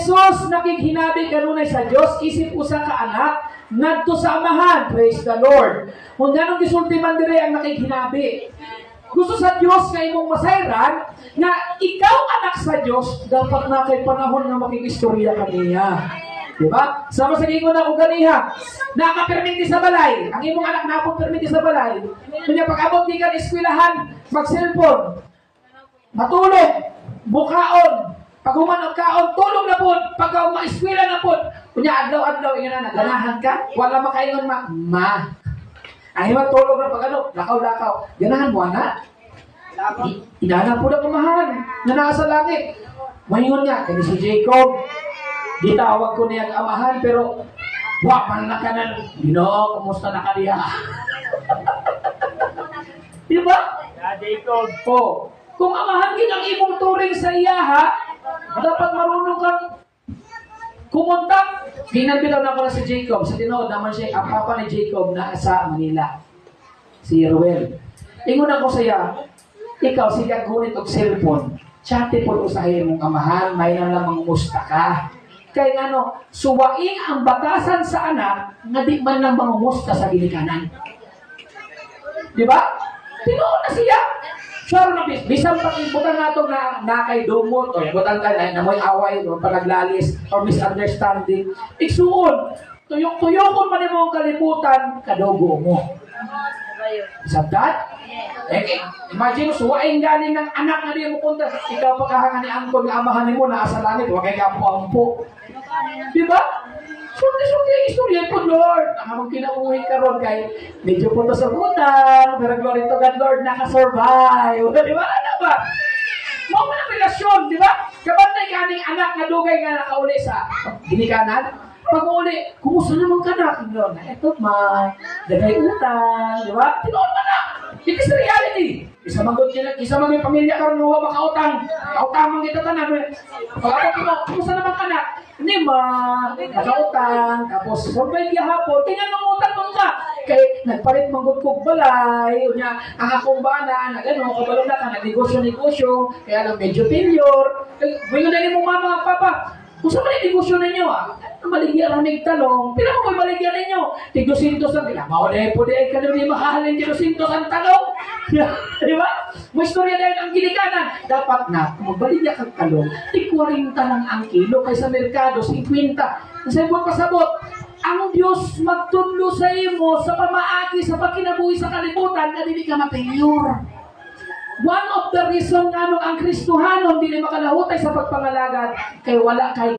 Jesus nakighinabi kanunay sa Dios isip usa ka anak ngadto sa amahan. Praise the Lord. Kung ganong gisulti man dire ang nakighinabi. Gusto sa Dios nga imong masayran nga ikaw anak sa Dios dapat na kay panahon nga makikistorya kaniya. Diba? Sama sa gingon na kung ganiha, nakaperminti sa balay. Ang imong anak na akong perminti sa balay. Kanya pag-abot di ka eskwelahan, mag-cellphone, matulog, bukaon, pag humanap kaon, tulog na po, pag ma-eskwela na po. Kunya, adlaw-adlaw, inyo na, naganahan ka, wala makaingon ma. Ay, matulog na pag lakaw-lakaw. Ganahan mo, anak? Inana po na kumahan, na nasa langit. Mayroon nga, kani si Jacob, di tawag ko niya ang amahan, pero man na ka na, kumusta na ka niya? Diba? Jacob. Oh, kung amahan din ang imong turing sa iyaha, dapat marunong kang kumontak. Ginagbilaw na ko na si Jacob. Sa tinood naman siya, ang papa ni Jacob na sa Manila. Si Ruel. Ingon ako sa iya, ikaw, siya gunit og cellphone. Chate po usahin mong amahan, may na lamang musta ka. Kaya nga suwaing ang batasan sa anak, nga di man lang mangumusta sa ginikanan. Di ba? Tinood na siya. Sure na, bisang pag-ibutan nato na kay dumot, o ibutan ka na mo'y away, o panaglalis, or misunderstanding. Iksuon, tuyok-tuyokon man mo ang kalimutan, kadogo mo. Sabdat? Imagine, suwain galing ng anak na di mo punta. Ikaw pagkahangan ni Angkol, ni amahan mo, nasa langit, huwag kay ampo-ampo. Diba? Sunti-sunti ang istorya po, Lord. Ang amang kinauhin ka ron kay medyo punta sa butan. Pero glory to God, Lord, nakasurvive. Diba? Ano ba? Mga mga relasyon, diba? Kabantay ka ning anak na dugay nga nakauli sa ginikanan. Pag uli, kumusta naman ka na? Ito ma, dagay utang, diba? Tinoon mo na. It is reality. Isa maging pamilya ka rin huwag makautang. Kautang mang kita tanan. Pag-abot mo, kumusta naman ka na? Hindi ma, nakautang. Tapos, survive ya hapon. Tingnan mo utang mo ka. Kaya nagpalit manggod kong balay. Unya, ang akong bana, kabalo na ka, nagnegosyo-negosyo. Kaya lang medyo failure. Ngayon na rin mo mama, papa. Kung saan man yung negosyo ninyo, maligyan ang nagtalong, pila mo may maligyan ninyo? Tig-200 ang pila. Maulay po dahil ka naman yung mahahalin tig-200 ang talong. Di ba? May istorya dahil ang ginikanan. Dapat na, kung magbaligyan kang talong, tig-40 lang ang kilo kaysa merkado, 50. Kasi mo pasabot, ang Diyos magtunlo sa imo sa pamaagi, sa pagkinabuhi sa kalibutan, na hindi ka mapinure. One of the reason nga ang Kristohanon hindi makalahutay sa pagpangalagad kay wala kay